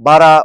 12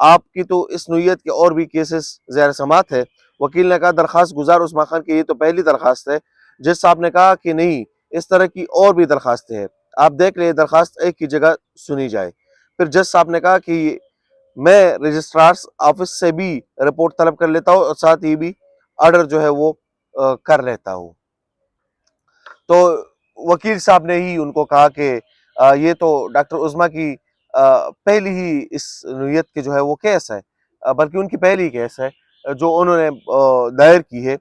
آپ کی تو اس نوعیت کے اور بھی کیسز زیر سماعت ہے۔ وکیل نے کہا درخواست گزار عثمان خان کی یہ تو پہلی درخواست ہے۔ جج صاحب نے کہا کہ نہیں، اس طرح کی اور بھی درخواستیں ہیں، آپ دیکھ لیں درخواست ایک کی جگہ سنی جائے۔ پھر جج صاحب نے کہا کہ میں رجسٹرار آفس سے بھی رپورٹ طلب کر لیتا ہوں اور ساتھ ہی بھی آرڈر جو ہے وہ کر لیتا ہوں۔ تو وکیل صاحب نے ہی ان کو کہا کہ یہ تو ڈاکٹر عظمیٰ کی پہلی ہی اس نوعیت کے جو ہے وہ کیس ہے، بلکہ ان کی پہلی کیس ہے جو انہوں نے دائر کی ہے۔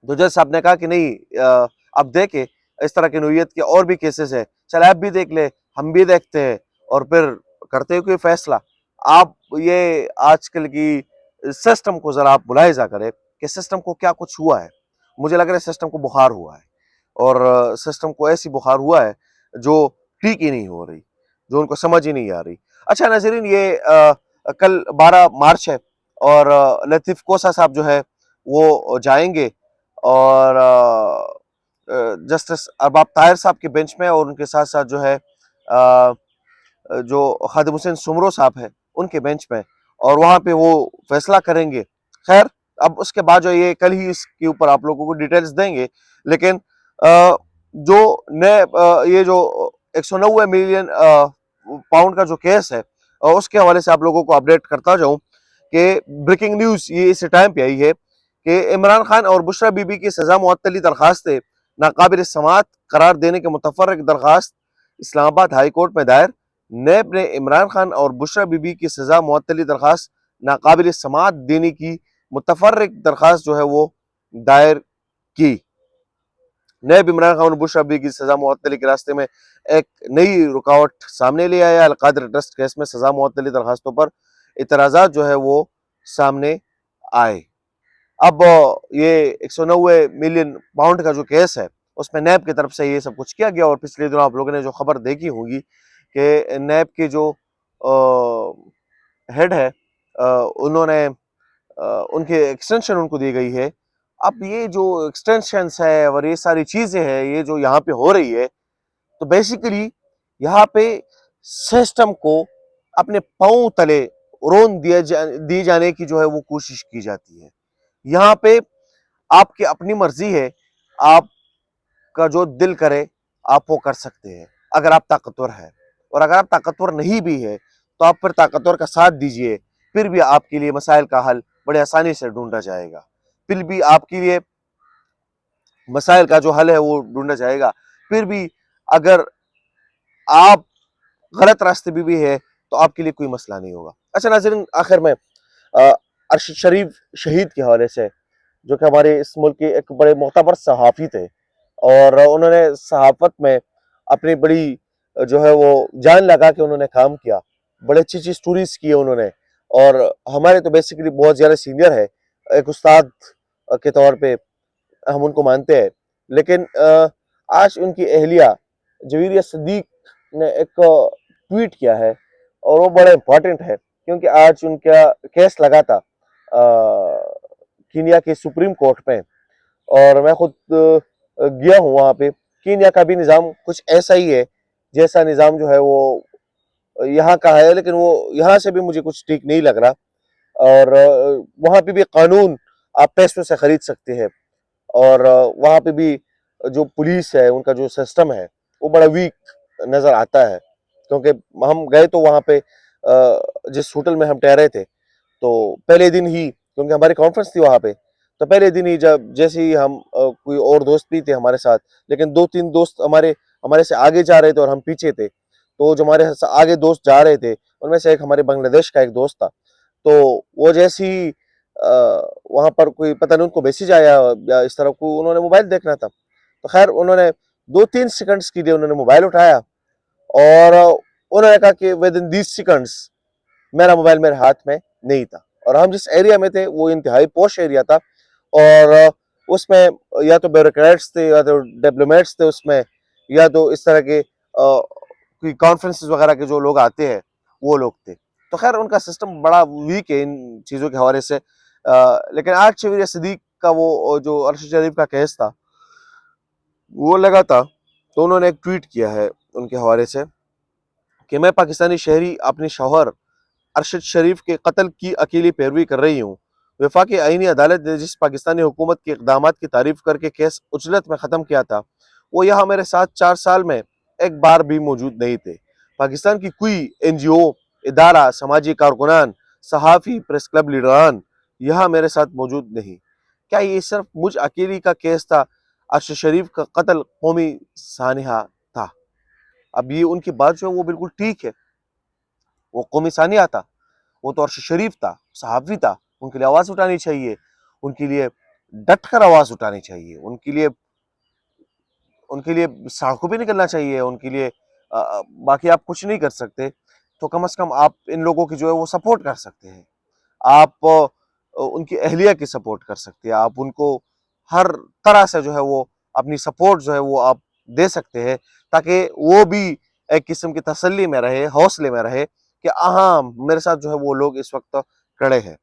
تو جج صاحب نے کہا کہ نہیں، اب دیکھیں اس طرح کی نوعیت کے اور بھی کیسز ہیں، چل آپ بھی دیکھ لیں، ہم بھی دیکھتے ہیں اور پھر کرتے ہیں کوئی فیصلہ۔ آپ یہ آج کل کی سسٹم کو ذرا آپ ملاحظہ کریں کہ سسٹم کو کیا کچھ ہوا ہے۔ مجھے لگ رہا ہے سسٹم کو بخار ہوا ہے، اور سسٹم کو ایسی بخار ہوا ہے جو ٹھیک ہی نہیں ہو رہی، جو ان کو سمجھ ہی نہیں آ رہی۔ اچھا ناظرین، یہ کل 12 مارچ ہے اور لطیف کوسہ صاحب جو ہے وہ جائیں گے اور جسٹس ارباب طاہر صاحب کے بینچ میں، اور ان کے ساتھ ساتھ جو ہے جو خادم حسین سمرو صاحب ہیں ان کے بینچ میں، اور وہاں پہ وہ فیصلہ کریں گے۔ خیر اب اس کے بعد جو یہ کل ہی اس کے اوپر آپ لوگوں کو ڈیٹیلز دیں گے، لیکن جو یہ جو 190 ملین پاؤنڈ کا جو کیس ہے اس کے حوالے سے آپ لوگوں کو اپڈیٹ کرتا جاؤں کہ بریکنگ نیوز یہ اس ٹائم پہ آئی ہے کہ عمران خان اور بشرا بی بی کی سزا معطلی درخواستیں ناقابل سماعت قرار دینے کے متفرق درخواست اسلام آباد ہائی کورٹ میں دائر۔ نیب نے عمران خان اور بشرا بی بی کی سزا معطلی درخواست ناقابل سماعت دینے کی متفرق درخواست جو ہے وہ دائر کی۔ نیب عمران خان اور بشرا بی بی کی سزا معطلی کے راستے میں ایک نئی رکاوٹ سامنے لے آیا۔ القادر ٹرسٹ کیس میں سزا معطلی درخواستوں پر اعتراضات جو ہے وہ سامنے آئے۔ اب یہ 190 ملین پاؤنڈ کا جو کیس ہے اس میں نیب کی طرف سے یہ سب کچھ کیا گیا، اور پچھلے دنوں آپ لوگوں نے جو خبر دیکھی ہوگی کہ نیب کے جو ہیڈ ہے انہوں نے ان کے ایکسٹینشن ان کو دی گئی ہے۔ اب یہ جو ایکسٹینشنز ہے اور یہ ساری چیزیں ہیں یہ جو یہاں پہ ہو رہی ہے، تو بیسیکلی یہاں پہ سسٹم کو اپنے پاؤں تلے رون دی جانے کی جو ہے وہ کوشش کی جاتی ہے۔ یہاں پہ آپ کی اپنی مرضی ہے، آپ کا جو دل کرے آپ وہ کر سکتے ہیں اگر آپ طاقتور ہیں، اور اگر آپ طاقتور نہیں بھی ہے تو آپ پھر طاقتور کا ساتھ دیجئے، پھر بھی آپ کے لیے مسائل کا حل بڑے آسانی سے ڈھونڈا جائے گا، پھر بھی آپ کے لیے مسائل کا جو حل ہے وہ ڈھونڈا جائے گا، پھر بھی اگر آپ غلط راستے بھی ہے تو آپ کے لیے کوئی مسئلہ نہیں ہوگا۔ اچھا ناظرین، آخر میں ارشد شریف شہید کے حوالے سے، جو کہ ہمارے اس ملک کے ایک بڑے معتبر صحافی تھے، اور انہوں نے صحافت میں اپنی بڑی جو ہے وہ جان لگا کے انہوں نے کام کیا، بڑے اچھی اچھی سٹوریز کی انہوں نے، اور ہمارے تو بیسیکلی بہت زیادہ سینئر ہے، ایک استاد کے طور پہ ہم ان کو مانتے ہیں۔ لیکن آج ان کی اہلیہ جویریہ صدیق نے ایک ٹویٹ کیا ہے، اور وہ بڑا امپورٹنٹ ہے کیونکہ آج ان کا کیس لگا تھا کینیا کے سپریم کورٹ میں، اور میں خود گیا ہوں وہاں پہ۔ کینیا کا بھی نظام کچھ ایسا ہی ہے جیسا نظام جو ہے وہ یہاں کا ہے، لیکن وہ یہاں سے بھی مجھے کچھ ٹھیک نہیں لگ رہا، اور وہاں پہ بھی قانون آپ پیسوں سے خرید سکتے ہیں، اور وہاں پہ بھی جو پولیس ہے ان کا جو سسٹم ہے وہ بڑا ویک نظر آتا ہے، کیونکہ ہم گئے تو وہاں پہ جس ہوٹل میں ہم ٹھہرے تھے تو پہلے دن ہی، کیونکہ ہماری کانفرنس تھی وہاں پہ، تو پہلے دن ہی جیسے ہی ہم کوئی اور دوست بھی تھے ہمارے ساتھ، لیکن 2-3 دوست ہمارے سے آگے جا رہے تھے اور ہم پیچھے تھے، تو جو ہمارے آگے دوست جا رہے تھے ان میں سے ایک ہمارے بنگلہ دیش کا ایک دوست تھا، تو وہ جیسے ہی وہاں پر کوئی پتہ نہیں ان کو میسج آیا یا اس طرح کو انہوں نے موبائل دیکھنا تھا، تو خیر انہوں نے 2-3 سیکنڈز کے لیے انہوں نے موبائل اٹھایا، اور انہوں نے کہا کہ within these seconds میرا موبائل میرے ہاتھ میں نہیں تھا، اور ہم جس ایریا میں تھے وہ انتہائی پوش ایریا تھا، اور اس میں یا تو بیوروکریٹس تھے یا تو ڈپلومیٹس تھے اس میں، یا تو اس طرح کے کوئی کانفرنسز وغیرہ کے جو لوگ آتے ہیں وہ لوگ تھے، تو خیر ان کا سسٹم بڑا ویک ہے ان چیزوں کے حوالے سے۔ لیکن آج جویریہ صدیق کا وہ جو ارشد شریف کا کیس تھا وہ لگا تھا، تو انہوں نے ایک ٹویٹ کیا ہے ان کے حوالے سے کہ میں پاکستانی شہری اپنے شوہر ارشد شریف کے قتل کی اکیلی پیروی کر رہی ہوں۔ وفاقی آئینی عدالت نے جس پاکستانی حکومت کے اقدامات کی تعریف کر کے کیس اجلت میں ختم کیا تھا، وہ یہاں میرے ساتھ 4 سال میں ایک بار بھی موجود نہیں تھے۔ پاکستان کی کوئی NGO، ادارہ، سماجی کارکنان، صحافی، پریس کلب لیڈران یہاں میرے ساتھ موجود نہیں۔ کیا یہ صرف مجھ اکیلی کا کیس تھا؟ ارشد شریف کا قتل قومی سانحہ تھا۔ اب یہ ان کی بات جو ہے وہ بالکل ٹھیک ہے، وہ قومی سانحہ تھا، وہ تو ارشد شریف تھا، صحافی تھا، ان کے لیے آواز اٹھانی چاہیے، ان کے لیے ڈٹ کر آواز اٹھانی چاہیے، ان کے لیے سڑکوں پہ نکلنا چاہیے، ان کے لیے باقی آپ کچھ نہیں کر سکتے، تو کم از کم آپ ان لوگوں کی جو ہے وہ سپورٹ کر سکتے ہیں، آپ ان کی اہلیہ کی سپورٹ کر سکتے ہیں، آپ ان کو ہر طرح سے جو ہے وہ اپنی سپورٹ جو ہے وہ آپ دے سکتے ہیں، تاکہ وہ بھی ایک قسم کی تسلی میں رہے، حوصلے میں رہے کہ ہاں میرے ساتھ جو ہے وہ لوگ اس وقت کھڑے ہیں۔